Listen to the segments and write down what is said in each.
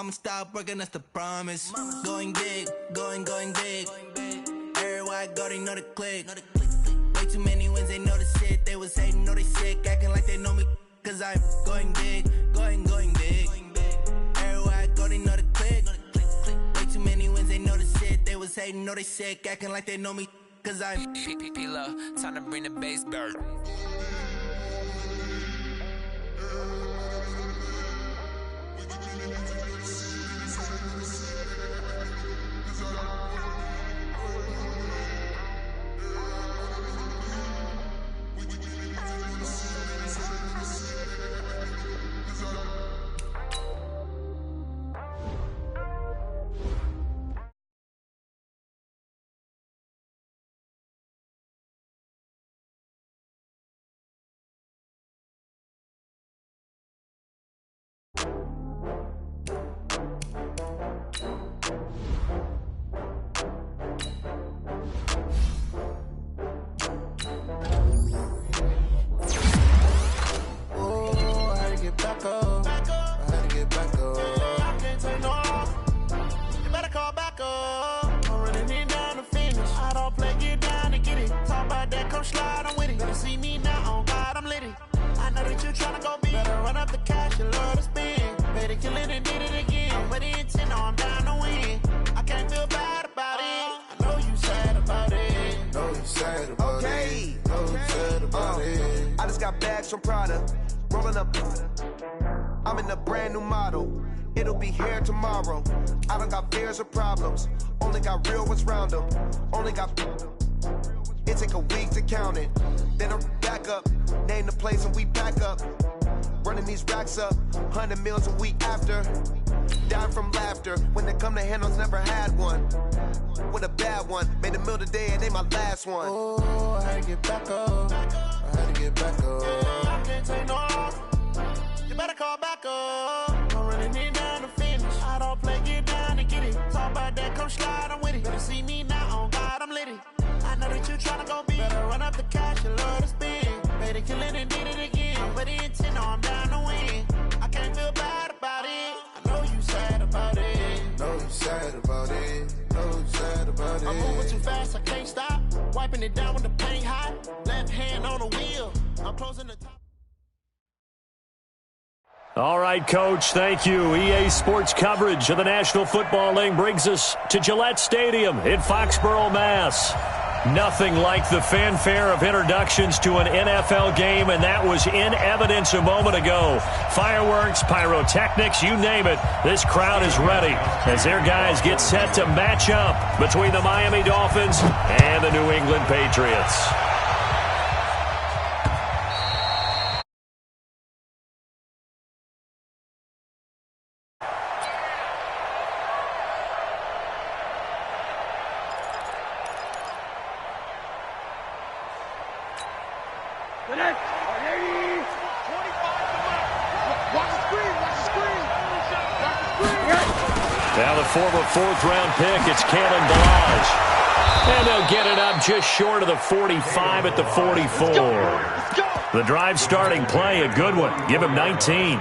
I'ma stop working, that's the promise. Going big, going big. Everywhere I go, they know the click. Way too many wins, they know the shit. They was hating, know they sick, acting like they know me. Cause I'm going big, going big. Everywhere I go, they know the click. Way too many wins, they know the shit. They was hating, know they sick, acting like they know me. Cause I'm P-P-P-Lo, time to bring the bass bird. I just got bags from Prada, rolling up. I'm in a brand new model. It'll be here tomorrow. I don't got fears or problems. Only got real ones round them. Only got. It take a week to count it. Then I back up, name the place and we back up. Running these racks up, 100 meals a week after. Dying from laughter. When they come to handles, never had one. With a bad one, made a meal today and they my last one. Oh, I had to get back up. I had to get back up. I can't take no off. You better call back up. I'm running it down to finish. I don't play, get down and get it. Talk about that, come slide, I'm with it. Better see me now, on God, I'm litty. I know that you tryna go big. Better run up the cash, you love to spend. Made a killing and did it again. But the intent, no, I'm down to win. I can't feel bad about it. I know you sad about it. Know you sad about it. Know you sad about it. I'm moving too fast, I can't stop. Wiping it down with the paint hot. Left hand on the wheel. I'm closing the top. All right, Coach, thank you. EA Sports coverage of the National Football League brings us to Gillette Stadium in Foxborough, Mass. Nothing like the fanfare of introductions to an NFL game, and that was in evidence a moment ago. Fireworks, pyrotechnics, you name it. This crowd is ready as their guys get set to match up between the Miami Dolphins and the New England Patriots. Now the former fourth-round pick, it's Kalen Ballage. And they'll get it up just short of the 45 at the 44. The drive starting play, a good one. Give him 19.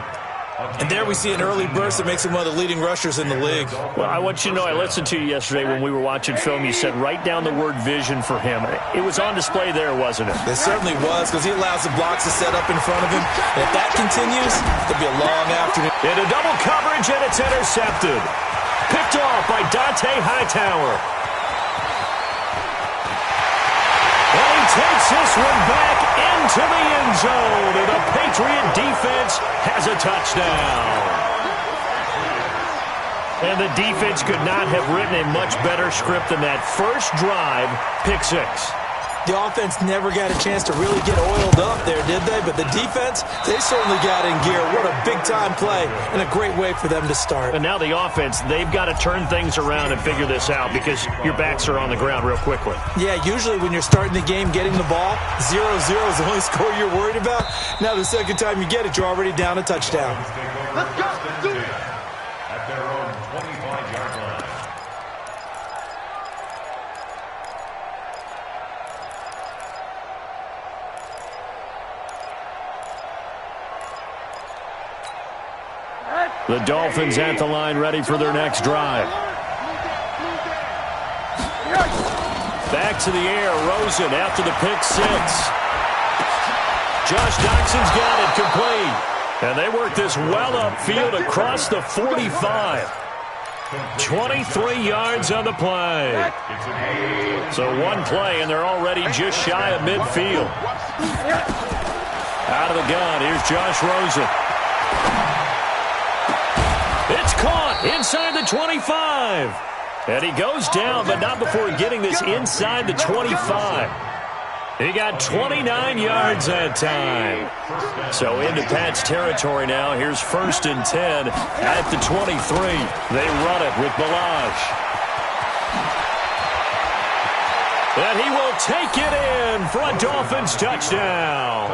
And there we see an early burst that makes him one of the leading rushers in the league. Well, I want you to know, I listened to you yesterday when we were watching film. You said write down the word vision for him. It was on display there, wasn't it? It certainly was, because he allows the blocks to set up in front of him. And if that continues, it'll be a long afternoon. Into double coverage, and it's intercepted. Picked off by Dante Hightower. And he takes this one back into the end zone, and the Patriot defense has a touchdown. And the defense could not have written a much better script than that first drive, pick six. The offense never got a chance to really get oiled up there, did they? But the defense, they certainly got in gear. What a big-time play and a great way for them to start. And now the offense, they've got to turn things around and figure this out because your backs are on the ground real quickly. Yeah, usually when you're starting the game getting the ball, 0-0 is the only score you're worried about. Now the second time you get it, you're already down a touchdown. Let's go! Do it! At their own 25-yard line. The Dolphins at the line, ready for their next drive. Back to the air, Rosen after the pick six. Josh Doxson's got it complete. And they work this well upfield across the 45. 23 yards on the play. So one play, and they're already just shy of midfield. Out of the gun, here's Josh Rosen. It's caught inside the 25. And he goes down, but not before getting this inside the 25. He got 29 yards that time. So into Pat's territory now. Here's 1st and 10 at the 23. They run it with Balazs. And he will take it in for a Dolphins touchdown.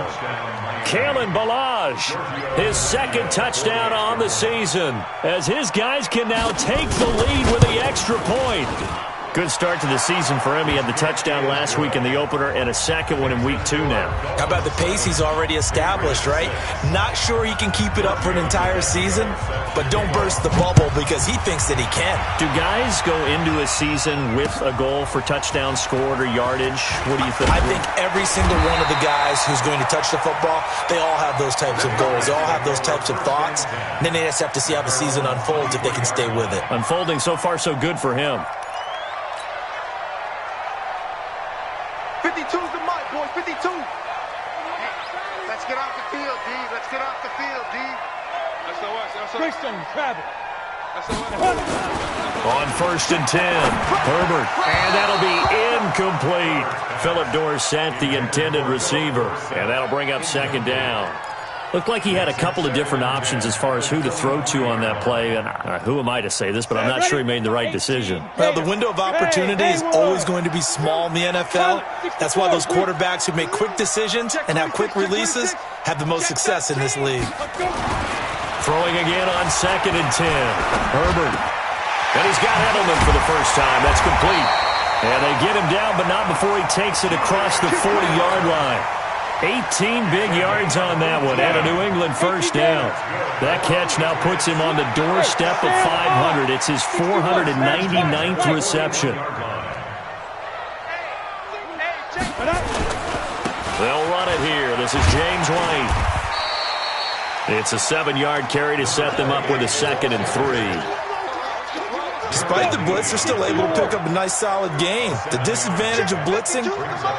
Kalen Balazs, his 2nd touchdown on the season, as his guys can now take the lead with the extra point. Good start to the season for him. He had the touchdown last week in the opener and a 2nd one in week 2 now. How about the pace he's already established, right? Not sure he can keep it up for an entire season, but don't burst the bubble because he thinks that he can. Do guys go into a season with a goal for touchdown scored or yardage? What do you think? I think every single one of the guys who's going to touch the football, they all have those types of goals. They all have those types of thoughts. And then they just have to see how the season unfolds if they can stay with it. Unfolding so far so good for him. 52's the mic, boys. 52. Let's get off the field, D. Let's get off the field, D. Christian, Travis. On 1st and 10, Herbert. And that'll be incomplete. Philip Dorsett, the intended receiver. And that'll bring up 2nd down. Looked like he had a couple of different options as far as who to throw to on that play. And who am I to say this, but I'm not sure he made the right decision. Well, the window of opportunity is always going to be small in the NFL. That's why those quarterbacks who make quick decisions and have quick releases have the most success in this league. Throwing again on 2nd and 10. Herbert. And he's got Edelman for the first time. That's complete. And they get him down, but not before he takes it across the 40-yard line. 18 big yards on that one, and a New England 1st down. That catch now puts him on the doorstep of 500. It's his 499th reception. They'll run it here. This is James White. It's a 7-yard carry to set them up with a 2nd and 3. Despite the blitz, they're still able to pick up a nice, solid gain. The disadvantage of blitzing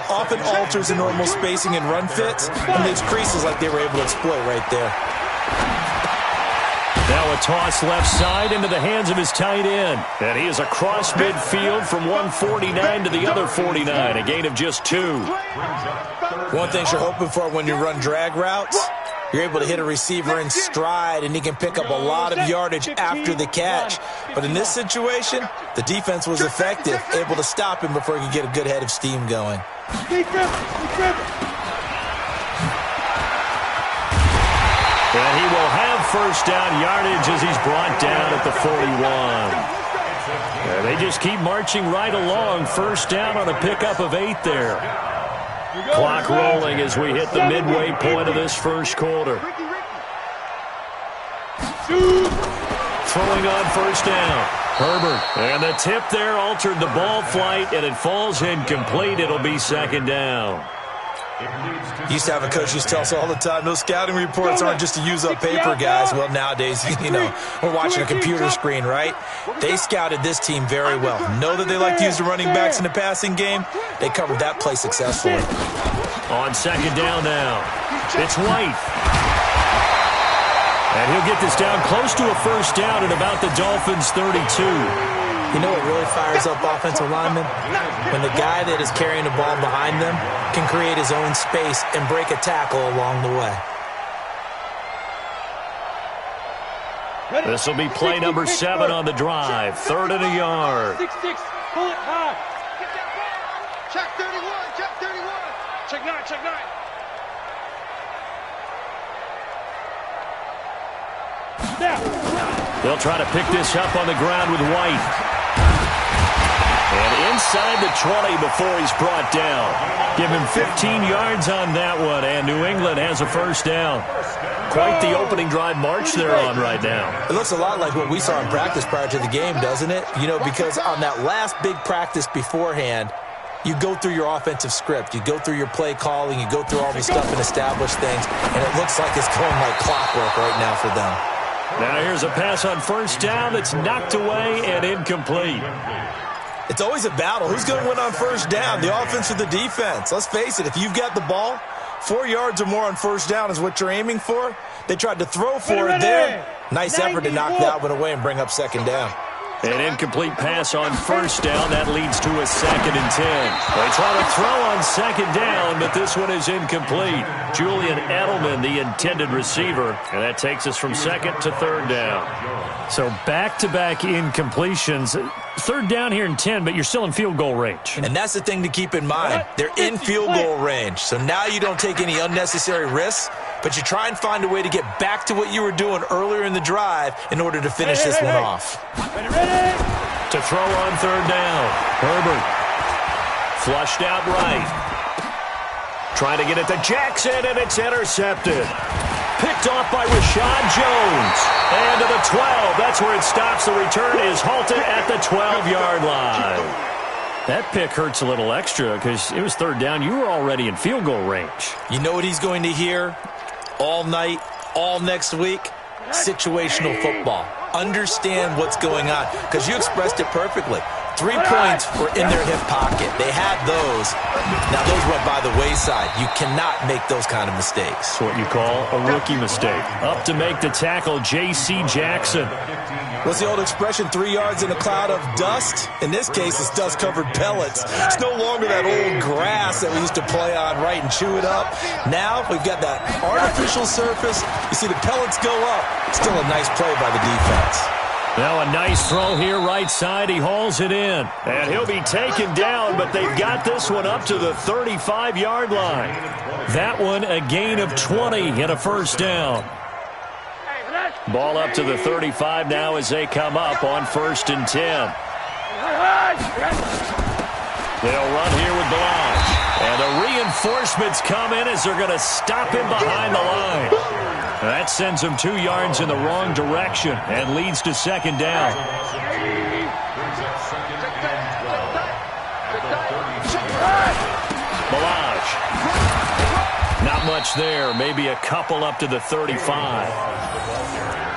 often alters the normal spacing and run fits and leaves creases like they were able to exploit right there. Now a toss left side into the hands of his tight end. And he is across midfield from 149 to the other 49, a gain of just 2. One thing you're hoping for when you run drag routes, you're able to hit a receiver in stride, and he can pick up a lot of yardage after the catch. But in this situation, the defense was effective, able to stop him before he could get a good head of steam going. And he will have 1st down yardage as he's brought down at the 41. And they just keep marching right along. 1st down on a pickup of 8 there. Clock rolling as we hit the midway point of this 1st quarter. Throwing on 1st down. Herbert. And the tip there altered the ball flight, and it falls incomplete. It'll be 2nd down. Used to have a coach who used to tell us all the time, those scouting reports aren't just to use up paper, guys. Well, nowadays, we're watching a computer screen, right? They scouted this team very well. Know that they like to use the running backs in the passing game. They covered that play successfully. On 2nd down now, it's White. And he'll get this down close to a 1st down at about the Dolphins' 32. You know what really fires up offensive linemen? When the guy that is carrying the ball behind them can create his own space and break a tackle along the way. This will be play number 7 on the drive. 3rd and a yard. 6-6, pull it high. Check 31, check 31. Check 9, check 9. They'll try to pick this up on the ground with White. And inside the 20 before he's brought down. Give him 15 yards on that one, and New England has a 1st down. Quite the opening drive march they're on right now. It looks a lot like what we saw in practice prior to the game, doesn't it? You know, because on that last big practice beforehand, you go through your offensive script. You go through your play calling. You go through all the stuff and establish things. And it looks like it's going like clockwork right now for them. Now here's a pass on first down that's knocked away and incomplete. It's always a battle. Who's going to win on first down, the offense or the defense? Let's face it, if you've got the ball, 4 yards or more on first down is what you're aiming for. They tried to throw for it there. Nice effort to knock that one away and bring up second down. An incomplete pass on first down. That leads to a 2nd and 10. They try to throw on second down, but this one is incomplete. Julian Edelman, the intended receiver, and that takes us from 2nd to 3rd down. So back-to-back incompletions. 3rd down here in 10, but you're still in field goal range. And that's the thing to keep in mind. They're in field goal range. So now you don't take any unnecessary risks, but you try and find a way to get back to what you were doing earlier in the drive in order to finish this one off. To throw on 3rd down. Herbert. Flushed out right. Trying to get it to Jackson, and it's intercepted. Picked off by Rashad Jones. And to the 12. That's where it stops. The return is halted at the 12-yard line. That pick hurts a little extra because it was 3rd down. You were already in field goal range. You know what he's going to hear all night, all next week? Situational football. Understand what's going on, because you expressed it perfectly. 3 points were in their hip pocket. They had those. Now, those went by the wayside. You cannot make those kind of mistakes. That's what you call a rookie mistake. Up to make the tackle, J.C. Jackson. What's the old expression, 3 yards in a cloud of dust? In this case, it's dust-covered pellets. It's no longer that old grass that we used to play on, right, and chew it up. Now we've got that artificial surface. You see the pellets go up. Still a nice play by the defense. Now a nice throw here right side. He hauls it in. And he'll be taken down, but they've got this one up to the 35-yard line. That one a gain of 20 and a 1st down. Ball up to the 35 now as they come up on 1st and 10. They'll run here with Blanche. And the reinforcements come in as they're going to stop him behind the line. That sends him 2 yards in the wrong direction and leads to 2nd down. Blanche. Not much there. Maybe a couple up to the 35.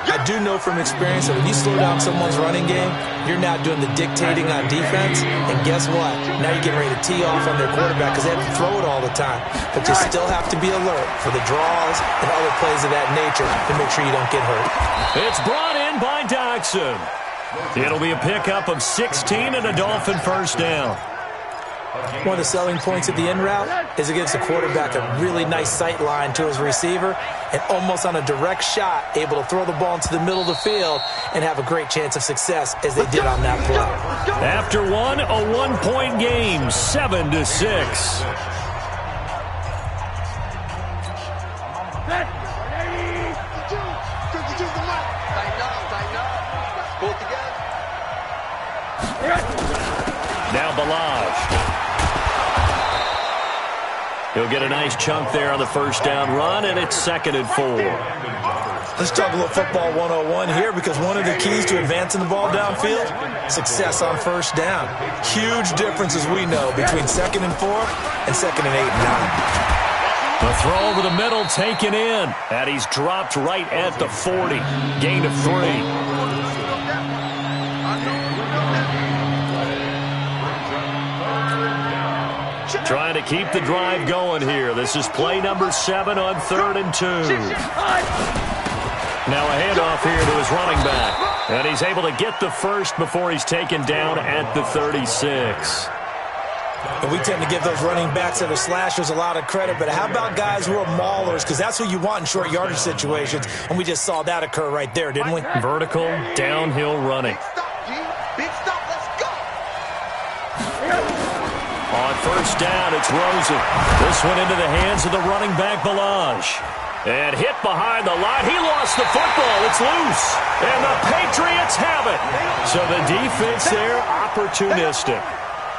I do know from experience that when you slow down someone's running game, you're now doing the dictating on defense. And guess what? Now you're getting ready to tee off on their quarterback because they have to throw it all the time. But you still have to be alert for the draws and other plays of that nature to make sure you don't get hurt. It's brought in by Doxson. It'll be a pickup of 16 and a Dolphin 1st down. One of the selling points of the in route is it gives the quarterback a really nice sight line to his receiver and almost on a direct shot able to throw the ball into the middle of the field and have a great chance of success as they did on that play. After one, a 1-point game, 7-6. Now Balaj. He'll get a nice chunk there on the 1st down run, and it's 2nd and 4. Let's talk a little football 101 here, because one of the keys to advancing the ball downfield, success on 1st down. Huge difference, as we know, between 2nd and 4 and 2nd and 8 and 9. The throw over the middle taken in, and he's dropped right at the 40. Gain of 3. Trying to keep the drive going here. This is play number 7 on 3rd and 2. Now a handoff here to his running back. And he's able to get the first before he's taken down at the 36. And we tend to give those running backs that are slashers a lot of credit, but how about guys who are maulers? Because that's who you want in short yardage situations, and we just saw that occur right there, didn't we? Vertical, downhill running. Big stop, let's go! On 1st down, it's Rosen. This one into the hands of the running back, Balaj. And hit behind the line. He lost the football. It's loose. And the Patriots have it. So the defense there, opportunistic.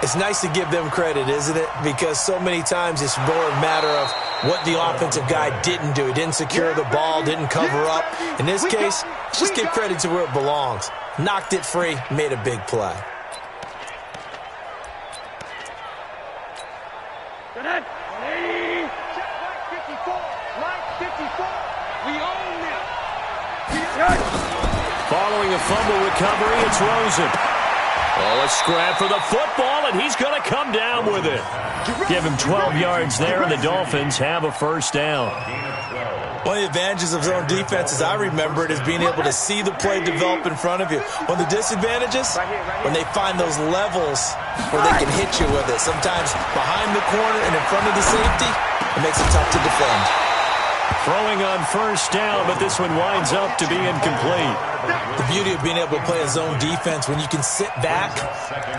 It's nice to give them credit, isn't it? Because so many times it's more a matter of what the offensive guy didn't do. He didn't secure the ball, didn't cover up. In this case, just give credit to where it belongs. Knocked it free, made a big play. Following a fumble recovery, it's Rosen. Oh, a scrap for the football, and he's going to come down with it. Give him 12 yards there, and the Dolphins have a first down. One of the advantages of zone defense, as I remember it, is being able to see the play develop in front of you. One of the disadvantages, when they find those levels where they can hit you with it. Sometimes behind the corner and in front of the safety, it makes it tough to defend. Throwing on first down, but this one winds up to be incomplete. The beauty of being able to play a zone defense, when you can sit back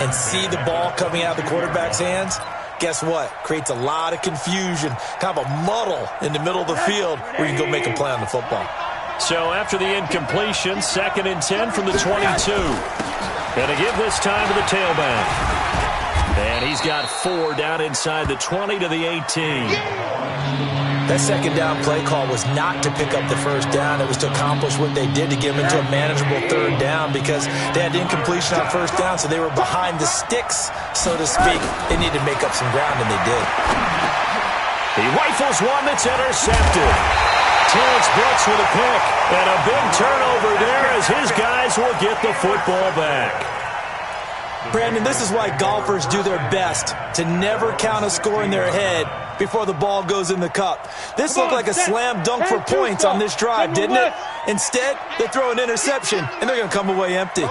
and see the ball coming out of the quarterback's hands, guess what? Creates a lot of confusion, kind of a muddle in the middle of the field where you can go make a play on the football. So after the incompletion, 2nd and 10 from the 22. Going to give this time to the tailback. And he's got 4 down inside the 20 to the 18. That second down play call was not to pick up the first down. It was to accomplish what they did to get them into a manageable third down because they had incompletion on first down, so they were behind the sticks, so to speak. They needed to make up some ground, and they did. He rifles one that's intercepted. Terrence Brooks with a pick, and a big turnover there as his guys will get the football back. Brandon, this is why golfers do their best to never count a score in their head before the ball goes in the cup. This looked like a slam dunk for points on this drive, didn't it? Instead, they throw an interception, and they're going to come away empty.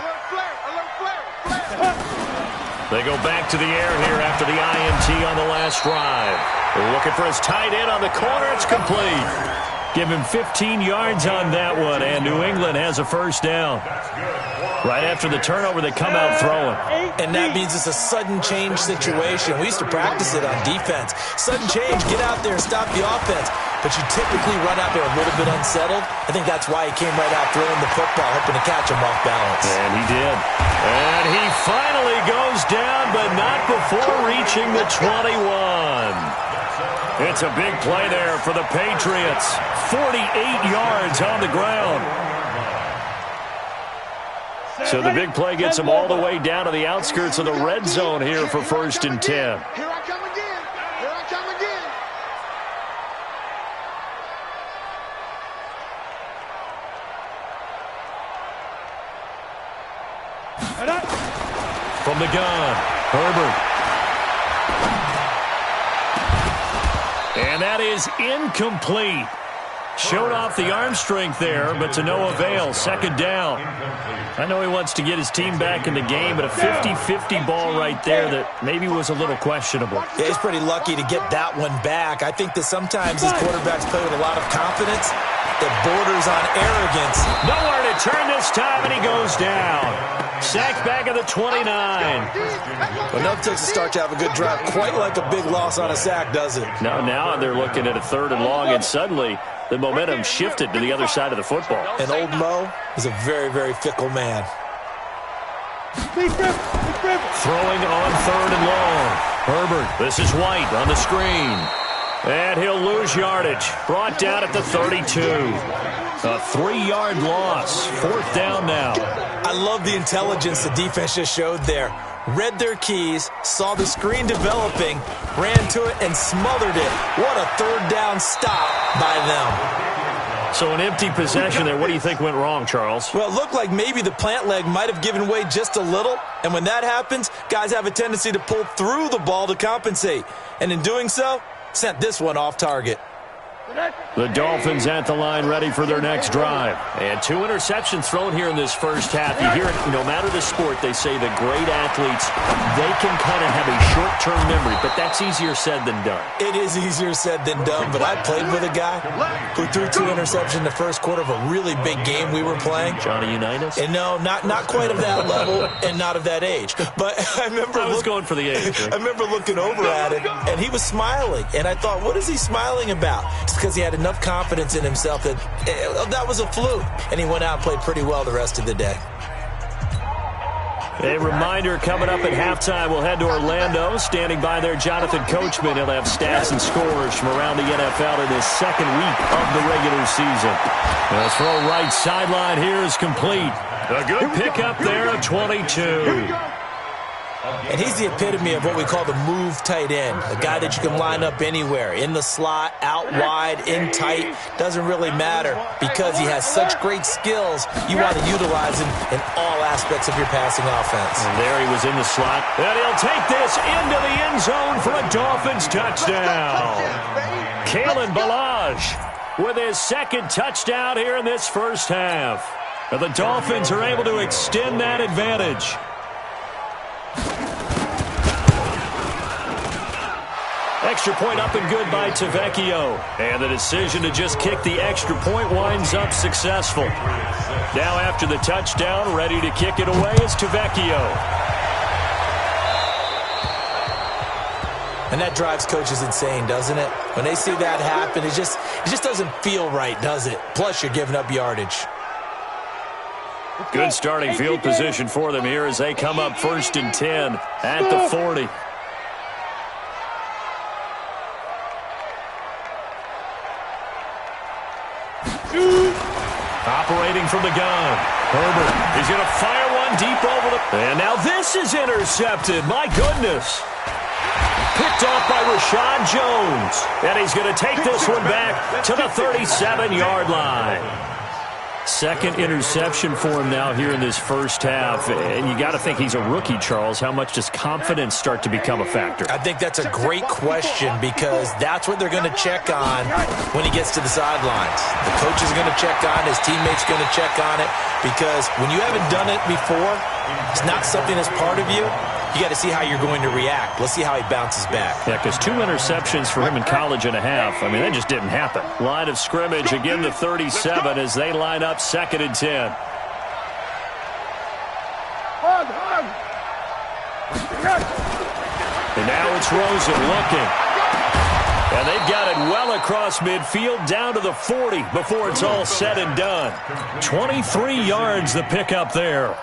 They go back to the air here after the INT on the last drive. They're looking for his tight end on the corner. It's complete. Give him 15 yards on that one, and New England has a first down. Right after the turnover, they come out throwing. And that means it's a sudden change situation. We used to practice it on defense. Sudden change, get out there and stop the offense. But you typically run out there a little bit unsettled. I think that's why he came right out throwing the football, hoping to catch him off balance. And he did. And he finally goes down, but not before reaching the 21. It's a big play there for the Patriots. 48 yards on the ground. So the big play gets them all the way down to the outskirts of the red zone here for 1st and 10. Here I come again. Here I come again. From the gun, Herbert. And that is incomplete. Showed off the arm strength there, but to no avail. 2nd down. I know he wants to get his team back in the game, but a 50-50 ball right there that maybe was a little questionable. Yeah, he's pretty lucky to get that one back. I think that sometimes these quarterbacks play with a lot of confidence that borders on arrogance. Nowhere to turn this time, and he goes down. Sacked back at the 29. Enough takes to start to have a good drive. Quite like a big loss on a sack, does it? Now they're looking at a 3rd and long, and suddenly the momentum shifted to the other side of the football. And old Mo is a very, very fickle man. Throwing on 3rd and long. Herbert, this is White on the screen. And he'll lose yardage. Brought down at the 32. A 3-yard loss. 4th down now. I love the intelligence the defense just showed there. Read their keys, saw the screen developing, ran to it, and smothered it. What a 3rd down stop by them. So an empty possession there. What do you think went wrong, Charles? Well, it looked like maybe the plant leg might have given way just a little. And when that happens, guys have a tendency to pull through the ball to compensate. And in doing so, sent this one off target. The Dolphins at the line ready for their next drive. And 2 interceptions thrown here in this first half. You hear it, no matter the sport, they say the great athletes, they can kind of have a short-term memory, but that's easier said than done. It is easier said than done, but I played with a guy who threw 2 interceptions in the first quarter of a really big game we were playing. Johnny Unitas? And no, not quite of that level and not of that age. But I remember I was going for the age. Right? I remember looking over at him, and he was smiling. And I thought, what is he smiling about? It's because he had enough confidence in himself that that was a fluke. And he went out and played pretty well the rest of the day. A reminder coming up at halftime, we'll head to Orlando. Standing by there, Jonathan Coachman. He'll have stats and scores from around the NFL in his second week of the regular season. The throw right sideline here is complete. A good pickup there of 22. And he's the epitome of what we call the move tight end, a guy that you can line up anywhere, in the slot, out wide, in tight, doesn't really matter because he has such great skills. You want to utilize him in all aspects of your passing offense. And there he was in the slot, and he'll take this into the end zone for a Dolphins touchdown. Kalen Ballage with his second touchdown here in this first half. And the Dolphins are able to extend that advantage. Extra point up and good by Tavecchio. And the decision to just kick the extra point winds up successful. Now after the touchdown, ready to kick it away is Tavecchio. And that drives coaches insane, doesn't it? When they see that happen, it just doesn't feel right, does it? Plus, you're giving up yardage. Good starting field position for them here as they come up 1st and 10 at the 40. Operating from the gun. Herbert is going to fire one deep over the... And now this is intercepted. My goodness. Picked off by Rashad Jones. And he's going to take this one back to the 37-yard line. Second interception for him now here in this first half. And you got to think he's a rookie, Charles. How much does confidence start to become a factor? I think that's a great question because that's what they're going to check on when he gets to the sidelines. The coach is going to check on, his teammates going to check on it because when you haven't done it before, it's not something that's part of you. You got to see how you're going to react. Let's see how he bounces back. Yeah, because 2 interceptions for him in college and a half. I mean, that just didn't happen. Line of scrimmage, again the 37 as they line up 2nd and 10. And now it's Rosen looking. And they've got it well across midfield down to the 40 before it's all said and done. 23 yards the pickup there.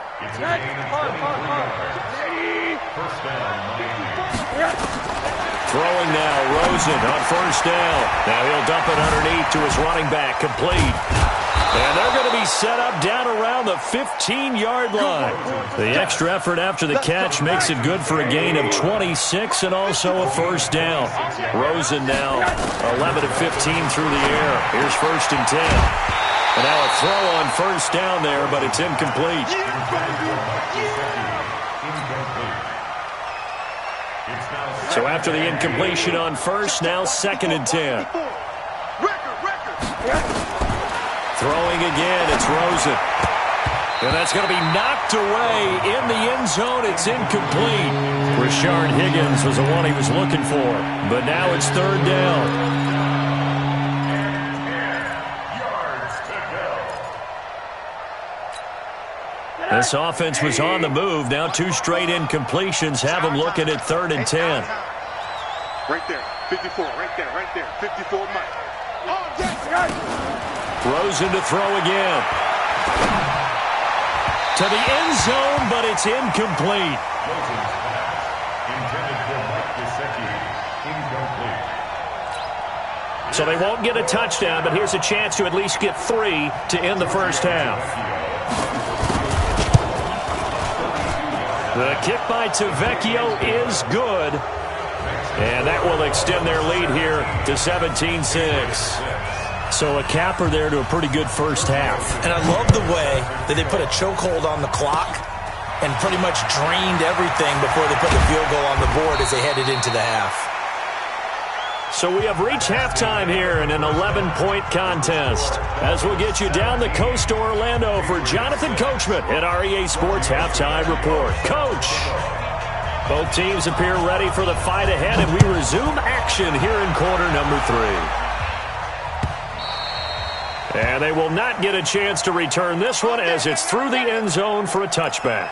Throwing now, Rosen on 1st down. Now he'll dump it underneath to his running back, complete. And they're going to be set up down around the 15-yard line. The extra effort after the catch makes it good for a gain of 26 and also a 1st down. Rosen now 11 of 15 through the air. Here's 1st and 10. And now a throw on 1st down there, but it's incomplete. So after the incompletion on 1st, now 2nd and 10. Throwing again, it's Rosen. And that's going to be knocked away in the end zone. It's incomplete. Rashard Higgins was the one he was looking for. But now it's 3rd down. This offense was on the move. Now 2 straight incompletions have them looking at 3rd and 10. Right there, 54, right there, 54 Mike. Rosen to throw again. To the end zone, but it's incomplete. Intended for Mike Gesicki. Incomplete. So they won't get a touchdown, but here's a chance to at least get 3 to end the first half. The kick by Tavecchio is good. And that will extend their lead here to 17-6. So a capper there to a pretty good first half. And I love the way that they put a chokehold on the clock and pretty much drained everything before they put the field goal on the board as they headed into the half. So we have reached halftime here in an 11-point contest. As we'll get you down the coast to Orlando for Jonathan Coachman at our EA Sports Halftime Report. Coach, both teams appear ready for the fight ahead, and we resume action here in quarter number 3. And they will not get a chance to return this one as it's through the end zone for a touchback.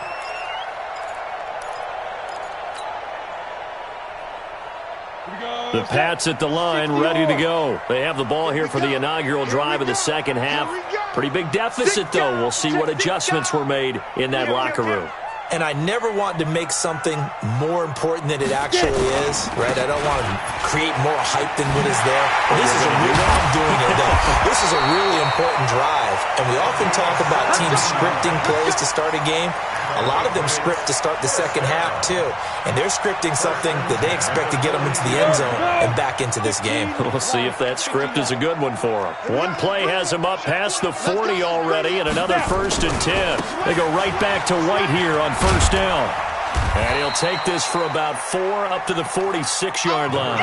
The Pats at the line, ready to go. They have the ball here for the inaugural drive of the second half. Pretty big deficit, though. We'll see what adjustments were made in that locker room. and I never want to make something more important than it actually is, right? I don't want to create more hype than what is there. This is a really important drive, and we often talk about teams scripting plays to start a game. A lot of them script to start the second half, too, and they're scripting something that they expect to get them into the end zone and back into this game. We'll see if that script is a good one for them. One play has them up past the 40 already, and another 1st and 10. They go right back to White here on 1st down. And he'll take this for about 4 up to the 46-yard line.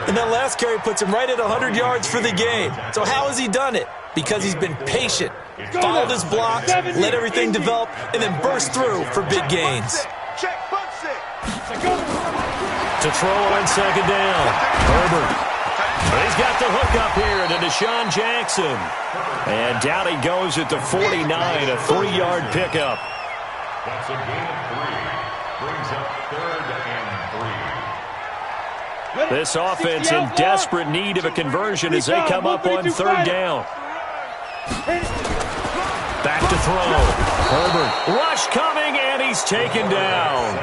And that last carry puts him right at 100 yards for the game. So how has he done it? Because he's been patient, followed his blocks, let everything develop, and then burst through for big gains. To throw on 2nd down, Herbert. He's got the hook up here to Deshaun Jackson. And down he goes at the 49, a 3-yard pickup. That's a gain of 3. Brings up 3rd and 3. This offense in desperate need of a conversion as they come up on 3rd down. Back to throw. Herbert. Rush coming, and he's taken down.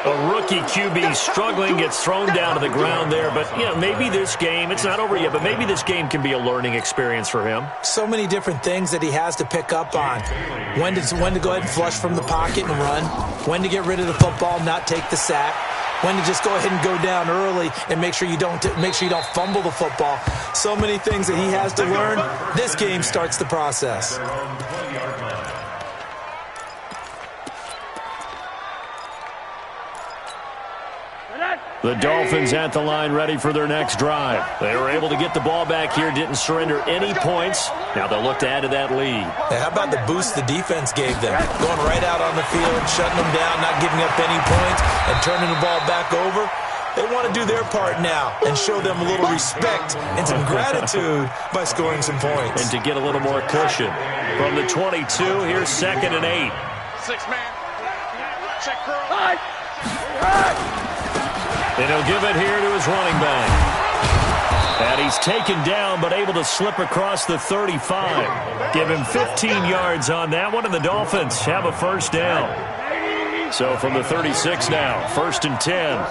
A rookie QB struggling, gets thrown down to the ground there. But, you know, maybe this game, it's not over yet, but maybe this game can be a learning experience for him. So many different things that he has to pick up on. When to go ahead and flush from the pocket and run. When to get rid of the football, not take the sack. When to just go ahead and go down early and make sure you don't fumble the football. So many things that he has to learn. This game starts the process. The Dolphins at the line ready for their next drive. They were able to get the ball back here, didn't surrender any points. Now they'll look to add to that lead. How about the boost the defense gave them? Going right out on the field, shutting them down, not giving up any points, and turning the ball back over. They want to do their part now and show them a little respect and some gratitude by scoring some points. And to get a little more cushion. From the 22, here's 2nd and 8. 6-man. Check girl. And he'll give it here to his running back. And he's taken down, but able to slip across the 35. Give him 15 yards on that one, and the Dolphins have a 1st down. So from the 36 now, 1st and 10.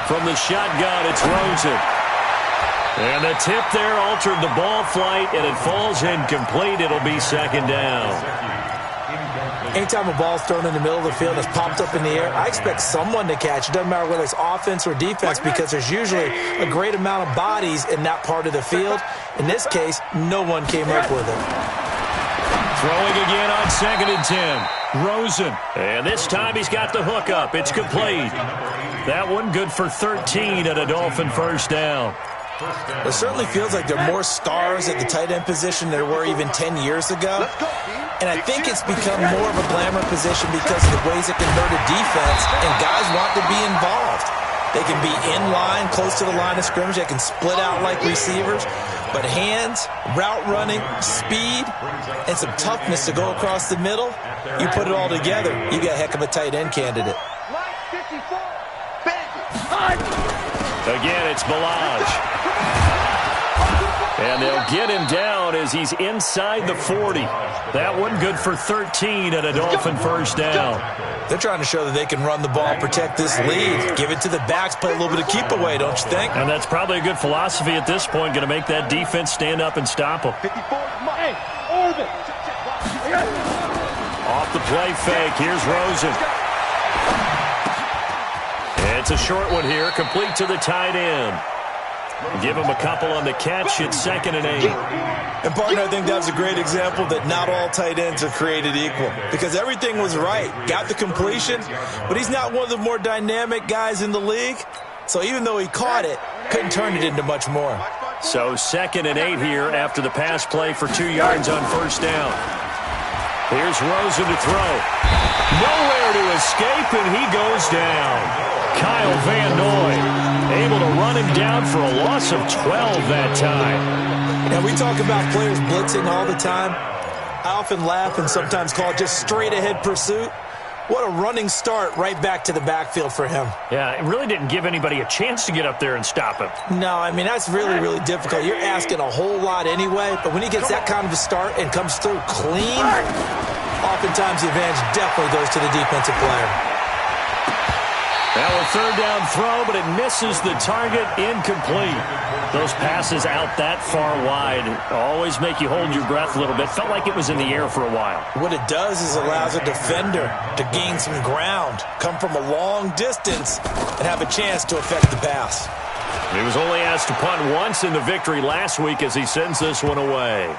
From the shotgun, it's Rosen. And the tip there altered the ball flight, and it falls incomplete. It'll be 2nd down. Anytime a ball's thrown in the middle of the field, it's popped up in the air, I expect someone to catch. It doesn't matter whether it's offense or defense because there's usually a great amount of bodies in that part of the field. In this case, no one came up with it. Throwing again on 2nd and 10. Rosen. And this time he's got the hook up. It's complete. That one good for 13 at a Dolphin 1st down. It certainly feels like there are more stars at the tight end position than there were even 10 years ago. And I think it's become more of a glamour position because of the ways it can hurt a defense, and guys want to be involved. They can be in line, close to the line of scrimmage. They can split out like receivers. But hands, route running, speed, and some toughness to go across the middle, you put it all together, you got a heck of a tight end candidate. Again, it's Balaj. And they'll get him down as he's inside the 40. That one good for 13 at a Dolphin 1st down. They're trying to show that they can run the ball, protect this lead, give it to the backs, play a little bit of keep away, don't you think? And that's probably a good philosophy at this point, going to make that defense stand up and stop them. Off the play fake, here's Rosen. It's a short one here, complete to the tight end. Give him a couple on the catch. It's 2nd and 8. And, partner, I think that was a great example that not all tight ends are created equal because everything was right. Got the completion, but he's not one of the more dynamic guys in the league. So even though he caught it, couldn't turn it into much more. So 2nd and 8 here after the pass play for 2 yards on 1st down. Here's Rosen to throw. Nowhere to escape, and he goes down. Kyle Van Noy able to run him down for a loss of 12 that time. Now, we talk about players blitzing all the time. I often laugh and sometimes call it just straight-ahead pursuit. What a running start right back to the backfield for him. Yeah, it really didn't give anybody a chance to get up there and stop him. No, I mean, that's really, really difficult. You're asking a whole lot anyway, but when he gets that kind of a start and comes through clean, Oftentimes, the advantage definitely goes to the defensive player. Now a third down throw, but it misses the target, incomplete. Those passes out that far wide always make you hold your breath a little bit. Felt like it was in the air for a while. What it does is allows a defender to gain some ground, come from a long distance, and have a chance to affect the pass. He was only asked to punt once in the victory last week as he sends this one away.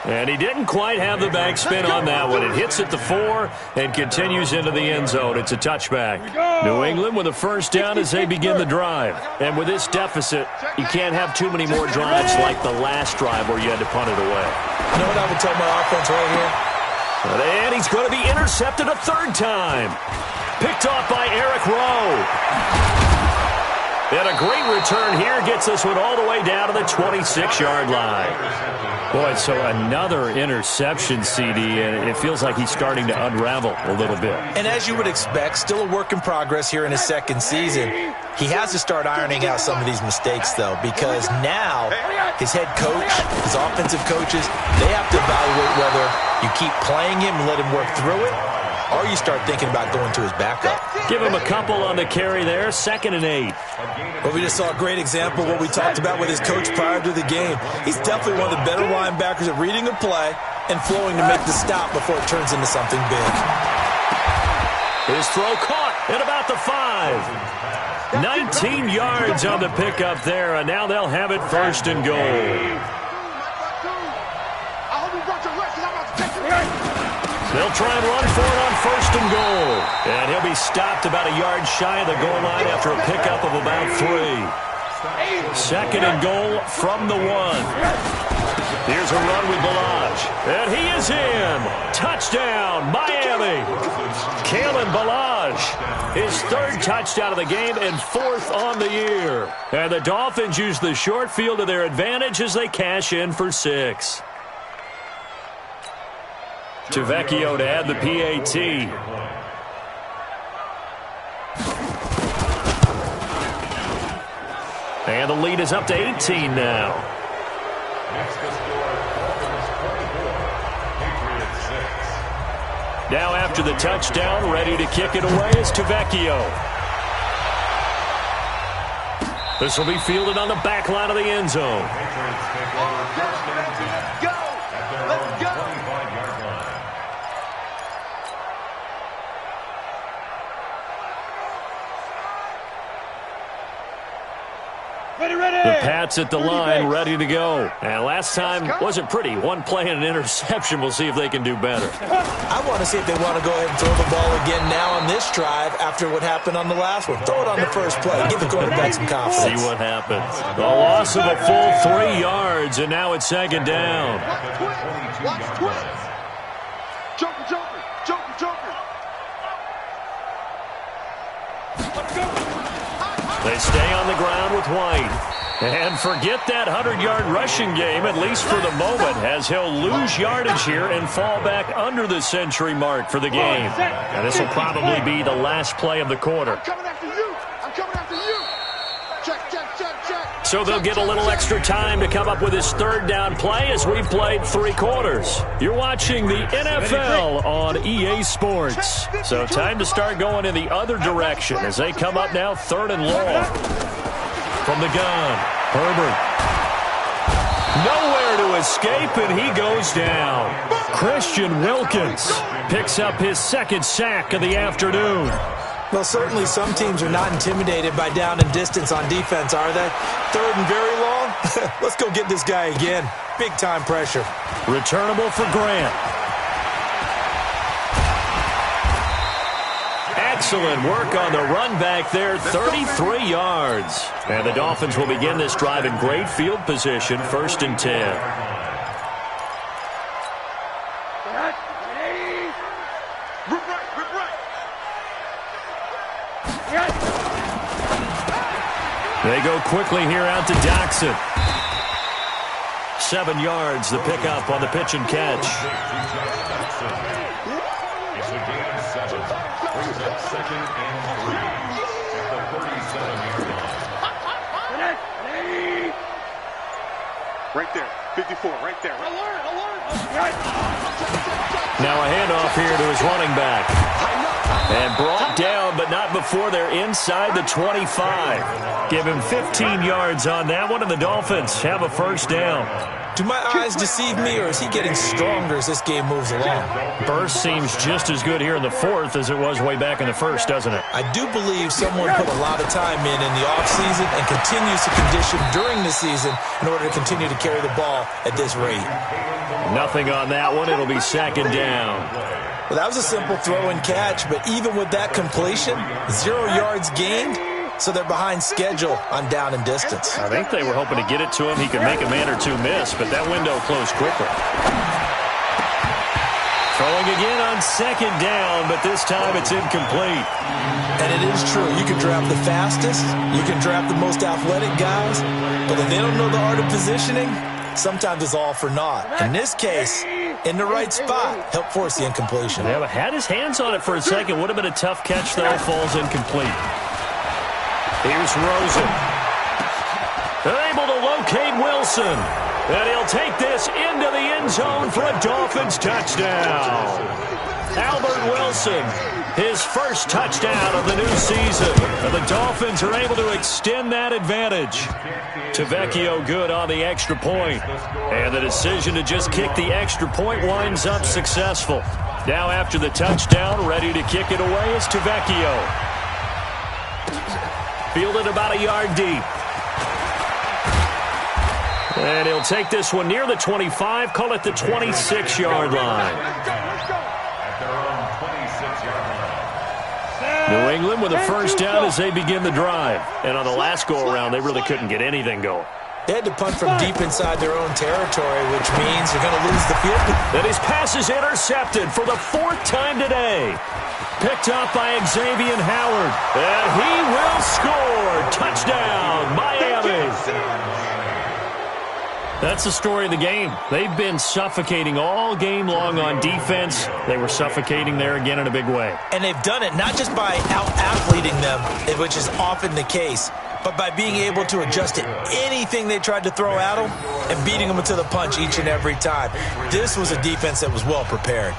And he didn't quite have the backspin on that one. It hits at the 4 and continues into the end zone. It's a touchback. New England with a first down as they begin the drive. And with this deficit, you can't have too many more drives like the last drive where you had to punt it away. You know what I would tell my offense right here? And he's going to be intercepted a third time. Picked off by Eric Rowe. And a great return here gets this one all the way down to the 26-yard line. Boy, so another interception, CD, and it feels like he's starting to unravel a little bit. And as you would expect, still a work in progress here in his second season. He has to start ironing out some of these mistakes, though, because now his head coach, his offensive coaches, they have to evaluate whether you keep playing him and let him work through it, or you start thinking about going to his backup. Give him a couple on the carry there, 2nd and 8. Well, we just saw a great example of what we talked about with his coach prior to the game. He's definitely one of the better linebackers at reading a play and flowing to make the stop before it turns into something big. His throw caught at about the 5. 19 yards on the pickup there, and now they'll have it 1st and goal. They'll try and run for it on 1st and goal. And he'll be stopped about a yard shy of the goal line after a pickup of about 3. 2nd and goal from the 1. Here's a run with Balaj. And he is in. Touchdown, Miami. Kalen Balaj, his 3rd touchdown of the game and 4th on the year. And the Dolphins use the short field to their advantage as they cash in for 6. Tavecchio to add the PAT. And the lead is up to 18 now. Now after the touchdown, ready to kick it away is Tavecchio. This will be fielded on the back line of the end zone. The Pats at the line, ready to go. And last time wasn't pretty. One play and an interception. We'll see if they can do better. I want to see if they want to go ahead and throw the ball again now on this drive after what happened on the last one. Throw it on the first play. Give the quarterback some confidence. See what happens. The loss of a full 3 yards, and now it's 2nd down. They stay on the ground with White. And forget that 100-yard rushing game, at least for the moment, as he'll lose yardage here and fall back under the century mark for the game. And this will probably be the last play of the quarter. So they'll get a little extra time to come up with his 3rd down play as we've played 3 quarters. You're watching the NFL on EA Sports. So time to start going in the other direction as they come up now 3rd and long. From the gun, Herbert. Nowhere to escape, and he goes down. Christian Wilkins picks up his 2nd sack of the afternoon. Well, certainly some teams are not intimidated by down and distance on defense, are they? 3rd and very long? Let's go get this guy again. Big-time pressure. Returnable for Grant. Excellent work on the run back there, 33 yards. And the Dolphins will begin this drive in great field position, 1st and 10. They go quickly here out to Doxson. 7 yards, the pickup on the pitch and catch. It's a gain of 7. Brings up 2nd and 3 at the 37-yard line. Right there. 54, right there. Now a handoff here to his running back. And brought down, but not before they're inside the 25. Give him 15 yards on that one, and the Dolphins have a first down. Do my eyes deceive me, or is he getting stronger as this game moves along? Burst seems just as good here in the fourth as it was way back in the first, doesn't it? I do believe someone put a lot of time in the offseason and continues to condition during the season in order to continue to carry the ball at this rate. Nothing on that one. It'll be second down. Well, that was a simple throw and catch, but even with that completion, 0 yards gained, so they're behind schedule on down and distance. I think they were hoping to get it to him. He could make a man or two miss, but that window closed quickly. Throwing again on second down, but this time it's incomplete. And it is true. You can draft the fastest, you can draft the most athletic guys, but if they don't know the art of positioning, sometimes it's all for naught. In this case, in the right spot, helped force the incompletion. Yeah, but had his hands on it for a second. Would have been a tough catch, though. Falls incomplete. Here's Rosen. They're able to locate Wilson. And he'll take this into the end zone for a Dolphins touchdown. Albert Wilson, his first touchdown of the new season. And the Dolphins are able to extend that advantage. Tavecchio good on the extra point. And the decision to just kick the extra point winds up successful. Now after the touchdown, ready to kick it away is Tavecchio. Fielded about a yard deep. And he'll take this one near the 25, call it the 26-yard line. New England with a first down as they begin the drive. And on the last go-around, they really couldn't get anything going. They had to punt from deep inside their own territory, which means they're going to lose the field. And his pass is intercepted for the fourth time today. Picked up by Xavier Howard. And he will score. Touchdown, Miami. That's the story of the game. They've been suffocating all game long on defense. They were suffocating there again in a big way. And they've done it not just by out-athleting them, which is often the case, but by being able to adjust to anything they tried to throw at them and beating them to the punch each and every time. This was a defense that was well prepared.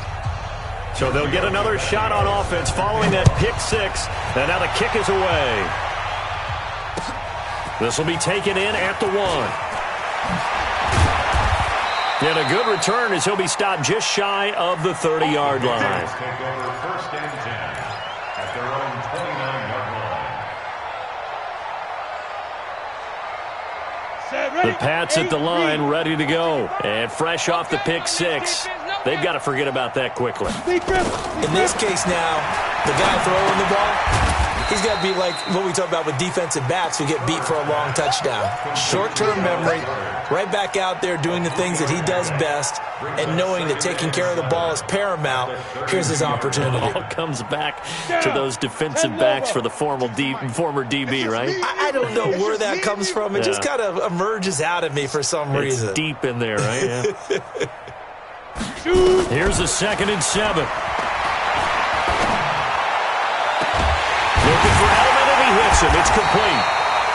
So they'll get another shot on offense following that pick six. And now the kick is away. This will be taken in at the 1. And a good return as he'll be stopped just shy of the 30-yard line. Take over first and 10 at their own 29-yard line. The Pats at the line, ready to go. And fresh off the pick six. They've got to forget about that quickly. In this case now, the guy throwing the ball, he's got to be like what we talk about with defensive backs who get beat for a long touchdown. Short-term memory, right back out there doing the things that he does best, and knowing that taking care of the ball is paramount. Here's his opportunity. It all comes back to those defensive backs for the former DB, right? I don't know where that comes from. It just kind of emerges out of me for some reason. It's deep in there, right? Yeah. Here's a 2nd and 7. Looking for Edelman, and he hits him. It's complete.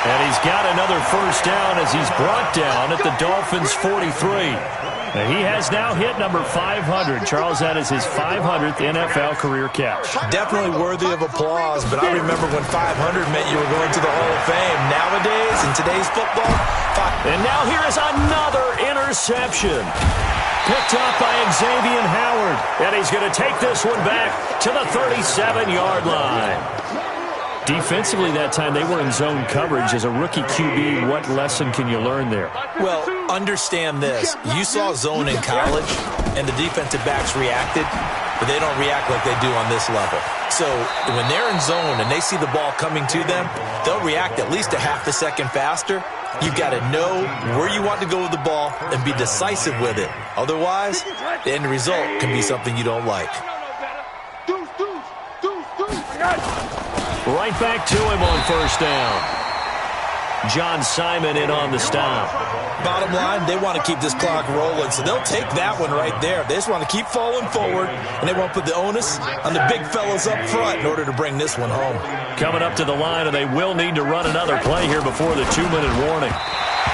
And he's got another first down as he's brought down at the Dolphins' 43. And he has now hit number 500. Charles, that is his 500th NFL career catch. Definitely worthy of applause, but I remember when 500 meant you were going to the Hall of Fame. Nowadays, in today's football, and now here is another interception. Picked up by Xavier Howard. And he's going to take this one back to the 37-yard line. Defensively that time, they were in zone coverage. As a rookie QB, what lesson can you learn there? Well, understand this. You saw zone in college, and the defensive backs reacted, but they don't react like they do on this level. So when they're in zone and they see the ball coming to them, they'll react at least a half a second faster. You've got to know where you want to go with the ball and be decisive with it. Otherwise, the end result can be something you don't like. Right back to him on first down. John Simon in on the stop. Bottom line, they want to keep this clock rolling, so they'll take that one right there. They just want to keep falling forward, and they want to put the onus on the big fellas up front in order to bring this one home. Coming up to the line, and they will need to run another play here before the 2-minute warning.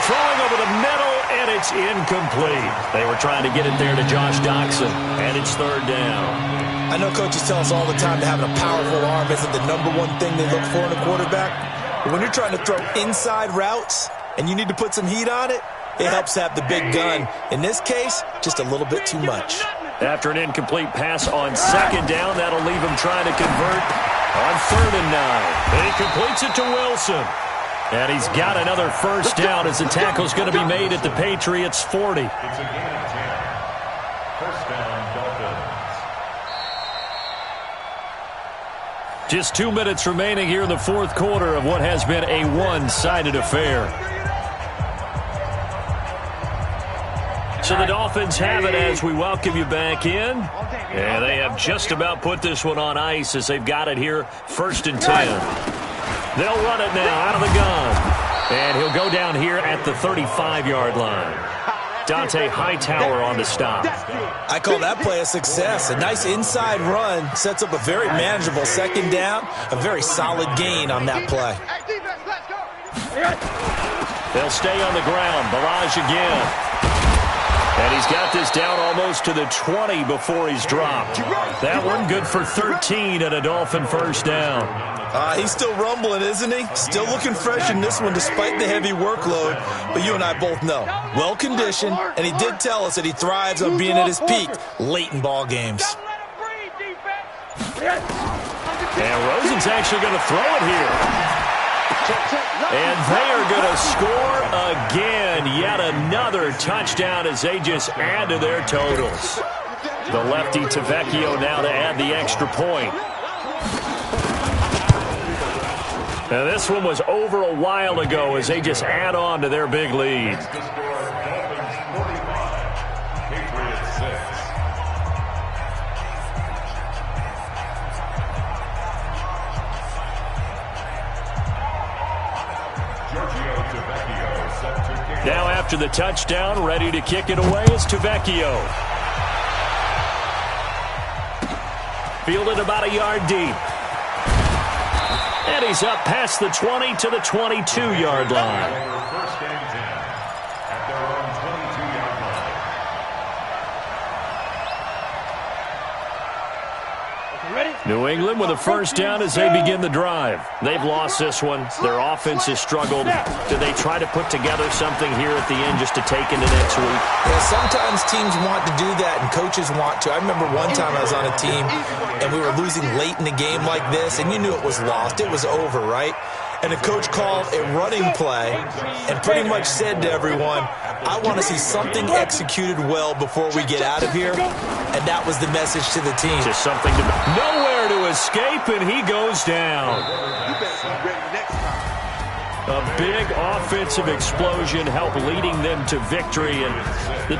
Throwing over the middle, and And it's incomplete. They were trying to get it there to Josh Doxson, and it's third down. I know coaches tell us all the time that having a powerful arm isn't the number one thing they look for in a quarterback. But when you're trying to throw inside routes and you need to put some heat on it, it helps have the big gun. In this case, just a little bit too much. After an incomplete pass on second down, that'll leave him trying to convert on 3rd and 9. He completes it to Wilson. And he's got another first down as the tackle's going to be made at the Patriots' 40. It's a gain of 10. First down, Dolphins. Just 2 minutes remaining here in the fourth quarter of what has been a one-sided affair. So the Dolphins have it as we welcome you back in. And they have just about put this one on ice as they've got it here, 1st and 10. They'll run it now out of the gun. And he'll go down here at the 35-yard line. Dante Hightower on the stop. I call that play a success. A nice inside run sets up a very manageable second down. A very solid gain on that play. They'll stay on the ground. Balaj again. And he's got this down almost to the 20 before he's dropped. That one good for 13 and a Dolphin first down. He's still rumbling, isn't he? Still looking fresh in this one despite the heavy workload. But you and I both know, well-conditioned, and he did tell us that he thrives on being at his peak late in ball games. And Rosen's actually going to throw it here. And they are going to score again. Yet another touchdown as they just add to their totals. The lefty Tavecchio now to add the extra point. Now this one was over a while ago as they just add on to their big lead. Now after the touchdown, ready to kick it away is Tavecchio. Fielded about a yard deep. And he's up past the 20 to the 22-yard line. First and 10 at their own 22-yard line. New England with a first down as they begin the drive. They've lost this one. Their offense has struggled. Do they try to put together something here at the end just to take into next week? Yeah, sometimes teams want to do that and coaches want to. I remember one time I was on a team and we were losing late in the game like this, and you knew it was lost. It was over, right? And the coach called a running play and pretty much said to everyone, I want to see something executed well before we get out of here. And that was the message to the team. Just something to... Nowhere to escape, and he goes down. A big offensive explosion helped leading them to victory. And the